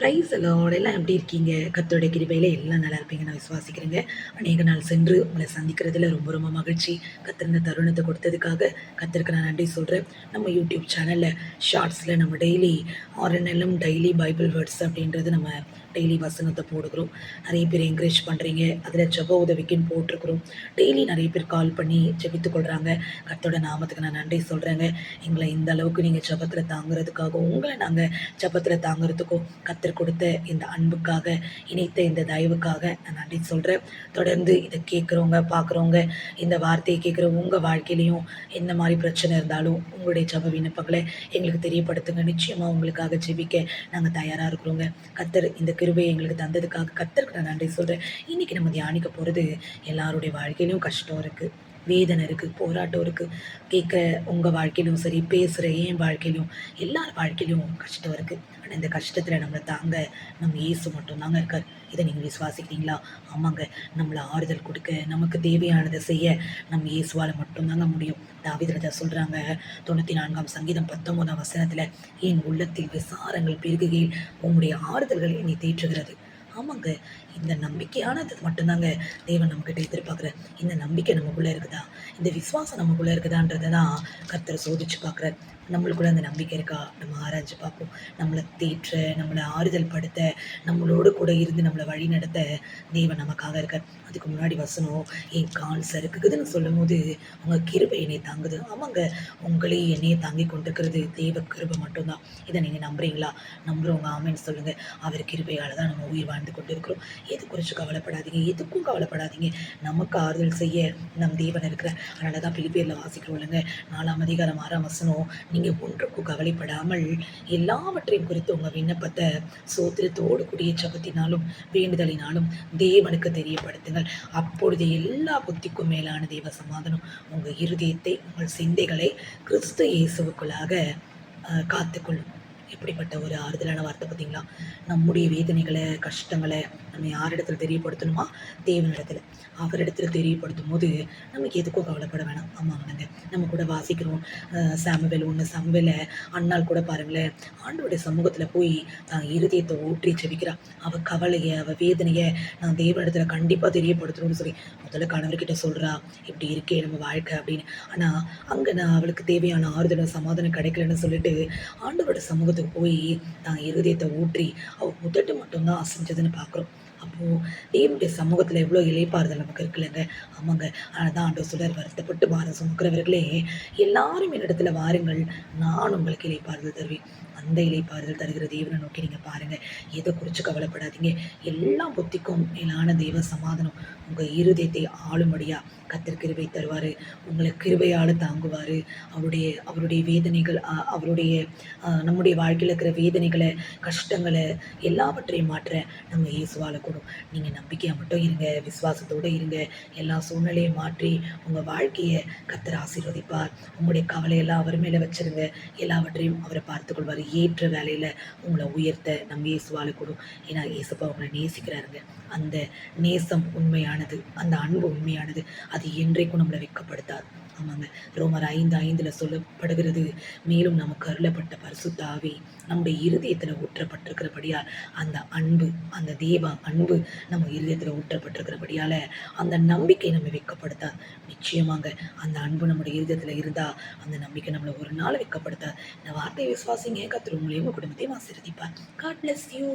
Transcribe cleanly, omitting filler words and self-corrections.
Price Lord. எல்லாம் எப்படி இருக்கீங்க? கர்த்தருடைய கிருபையில எல்லாம் நல்லா இருப்பீங்க நான் விசுவாசிக்கிறேங்க. அநேக நாள் சென்று உங்கள சந்திக்கிறதுல ரொம்ப ரொம்ப மகிழ்ச்சி. கர்த்தர் இந்த தருணத்த கொடுத்ததுக்காக கர்த்தருக்கு நான் நன்றி சொல்றேன். நம்ம யூடியூப் சேனல்ல ஷார்ட்ஸ்ல நம்ம டெய்லி ஆர்என்எல்எம் டெய்லி பைபிள் வேர்ட்ஸ் அப்படின்றது நம்ம டெய்லி வசனத்த போடுகிறோம். நெறைய பேர் என்கரேஜ் பண்றீங்க. அதில ஜெப உதவிக்குன்னு போட்டிருக்கிறோம். டெய்லி நெறைய பேர் கால் பண்ணி ஜெபித்துக் கொள்றாங்க. கர்த்தரோட நாமத்துக்கு நான் நன்றி சொல்றேங்க. எங்கள இந்த அளவுக்கு நீங்க ஜெபத்தில தாங்குறதுக்காகவும், உங்கள நாங்க ஜெபத்தில தாங்குறதுக்கும் கர்த்தர் கொடுத்த இந்த அன்புக்காக, இணைத்த இந்த தயவுக்காக நான் நன்றி சொல்றேன். தொடர்ந்து இத கேட்கிறவங்க, பார்க்குறவங்க, இந்த வார்த்தைய கேட்கிற உங்க வாழ்க்கையிலயும் எந்த மாரி பிரச்சனை இருந்தாலும், உங்களுடைய ஜெப விண்ணப்பங்கள எங்களுக்கு தெரியப்படுத்துங்க. நிச்சயமா உங்களுக்காக ஜெபிக்க நாங்க தயாரா இருக்கிறோங்க. கர்த்தர் இந்த கிருபைய எங்களுக்கு தந்ததுக்காக கர்த்தருக்கு நான் நன்றி சொல்றேன். இன்னைக்கு நம்ம தியானிக்க போறது, எல்லாருடைய வாழ்க்கையிலயும் கஷ்டம் இருக்கு. வேதனை இருக்கு, போராட்டம் இருக்கு. கேட்க உங்க வாழ்க்கையிலும் சரி, பேசுற என் வாழ்க்கையிலும், எல்லார் வாழ்க்கையிலும் கஷ்டம் இருக்கு. ஆனா இந்த கஷ்டத்துல நம்மள தாங்க நம்ம இயேசு மட்டும் தாங்க இருக்கார். இத நீங்க விசுவாசிக்கிறீங்களா? ஆமாங்க. நம்மள ஆறுதல் குடுக்க, நமக்கு தேவையானத செய்ய நம்ம இயேசுவால மட்டும் தாங்க முடியும். தாவீது ராஜா சொல்றாங்க, 94ஆம் சங்கீதம் 19ஆம் வசனத்துல, "என் உள்ளத்தில் விசாரங்கள் பெருகுகையில் உம்முடைய ஆறுதல்கள் என்னை தேற்றுகிறது." ஆமாங்க. இந்த நம்பிக்கையானது மட்டும்தாங்க தேவன் நம்மகிட்ட எதிர்பார்க்குறார். இந்த நம்பிக்கை நமக்குள்ள இருக்குதா? இந்த விசுவாசம் நமக்குள்ள இருக்குதான்றத தான் கர்த்தர் சோதிச்சு பார்க்குறார். நம்மளுக்குள்ள அந்த நம்பிக்கை இருக்கா? நம்ம ஆராய்ஞ்சு பார்ப்போம். நம்மள தேற்ற, நம்மள ஆறுதல் படுத்த, நம்மளோடு கூட இருந்து நம்மள வழிநடத்த தேவன் நமக்காக இருக்கார். அதுக்கு முன்னாடி வசனம், "என் கால் சறுக்குதுன்னு" சொல்லும்போது, "உங்க கிருபை என்னை தாங்குது." ஆமாங்க. உங்களையும் என்னையும் தாங்கிக் கொண்டிருக்கிறது தேவ கிருபை மட்டும் தான். இத நீங்க நம்புறீங்களா? நம்புறவங்க ஆமென்னு சொல்லுங்க. அவர் கிருபையால தான் நம்ம உயிர் வாழ்ந்து கொண்டிருக்கிறோம். எது குறிச்சு கவலைப்படாதீங்க. எதுக்கும் கவலைப்படாதீங்க. நமக்கு ஆறுதல் செய்ய நம் தேவன் இருக்கிறார். அதனால தான் பிலிப்பியர்ல வாசிக்கிறோம் இல்லங்க. 4ஆம் அதிகாரம் 6ஆம் வசனம், "நீங்க ஒன்றுக்கும் கவலைப்படாமல் எல்லாவற்றையும் குறித்து உங்க விண்ணப்பத்த ஸ்தோத்திரத்தோடு கூடிய ஜெபத்தினாலும் வேண்டுதலினாலும் தேவனுக்கு தெரியப்படுத்துங்கள். அப்பொழுது எல்லா புத்திக்கும் மேலான தேவ சமாதானம் உங்க இருதயத்தை, உங்கள் சிந்தைகளை கிறிஸ்து இயேசுவுக்குள்ளாக காத்துக்கொள்ளும்." எப்படிப்பட்ட ஒரு ஆறுதலான வார்த்தை பார்த்தீங்களா? நம்முடைய வேதனைகள, கஷ்டங்கள நம்ம யாரிடத்துல தெரியப்படுத்தணுமா? தேவனிடத்துல. அவரிடத்துல தெரியப்படுத்தும்போது, நமக்கு எதுக்கும் கவலைப்பட வேணாம். ஆமாங்க. நம்ம கூட வாசிக்கிறோம். சாமுவேல் 1 சாமுவேல அன்னாள் கூட பாருங்களேன், ஆண்டவருடைய சமூகத்துல போய் தான் இருதயத்த ஊற்றி ஜெபிக்கிறா. அவ கவலைய, அவ வேதனைய நான் தேவனிடத்துல கண்டிப்பா தெரியப்படுத்தணும்னு சொல்லி, முதல்ல கணவர்கிட்ட சொல்றா, "இப்படி இருக்கே நம்ம வாழ்க்கை" அப்படின்னு. ஆனா, அங்க நான் அவளுக்கு தேவையான ஆறுதலும், சமாதானம் கிடைக்கலன்னு சொல்லிட்டு, ஆண்டவரோட சமூகத்துக்கு போய் தான் இருதயத்த ஊற்றி, அவ உதட்டு மட்டும் தான் அசைஞ்சதுன்னு பார்க்குறோம். அப்போ தேவனுடைய சமூகத்துல எவ்வளோ இளைப்பாறுதல் நமக்கு இருக்குல்லங்க. ஆமாங்க. அதனாலதான் ஆண்டவர் சொல்றார், "வருத்தப்பட்டு பாரம் சுமக்கிறவர்களே, எல்லாரும் என்னிடத்துல வாருங்கள், நான் உங்களுக்கு இளைப்பாறுதல் தருவேன்." அந்த இளைப்பாறுதல் தருகிற தேவனை நோக்கி நீங்க பாருங்க. எத குறிச்சு கவலைப்படாதீங்க. எல்லா புத்திக்கும் மேலான தேவ சமாதானம் உங்க இருதயத்தை ஆளும்படியா கர்த்தர் கிருபை தருவாரு. உங்கள கிருபையால தாங்குவாரு. அவருடைய அவருடைய வேதனைகள் அவருடைய நம்முடைய வாழ்க்கையில இருக்கிற வேதனைகள, கஷ்டங்கள எல்லாவற்றையும் மாற்ற நம்ம இயேசுவால கூடும். நீங்க நம்பிக்கையா மட்டும் இருங்க. விசுவாசத்தோட இருங்க. எல்லா சூழ்நிலையும் மாற்றி உங்க வாழ்க்கைய கர்த்தர் ஆசீர்வதிப்பார். உங்களுடைய கவலையெல்லாம் அவர் மேல வச்சிருங்க. எல்லாவற்றையும் அவர் பார்த்துக்கொள்வாரு. ஏற்ற வேலையில உங்கள உயர்த்த நம்ம இயேசுவால கூடும். ஏன்னா இயேசுப்பா உங்கள நேசிக்கிறாருங்க. அந்த நேசம் உண்மையானது. அந்த அன்பு உண்மையானது. அது என்றைக்கும் நம்மள வெட்கப்படுத்தாது. ஆமாங்க. ரோமர் 5:5 சொல்லப்படுகிறது, "மேலும் நமக்கு அருளப்பட்ட பரிசுத்த ஆவி நம்முடைய இருதயத்துல ஊற்றப்பட்டிருக்கிறபடியால் அந்த அன்பு, அந்த தேவ அன்பு நம்ம இருதயத்துல ஊற்றப்பட்டிருக்கிறபடியால அந்த நம்பிக்கை நம்ம வெட்கப்படுத்தாது." நிச்சயமாங்க. அந்த அன்பு நம்முடைய இருதயத்துல இருந்தா அந்த நம்பிக்கை நம்மள ஒரு நாள் வெட்கப்படுத்தாது. இந்த வார்த்தையை விசுவாசிங்க. கர்த்தர் உங்களையும் உங்க குடும்பத்தையும் ஆசீர்வதிப்பார். God bless you.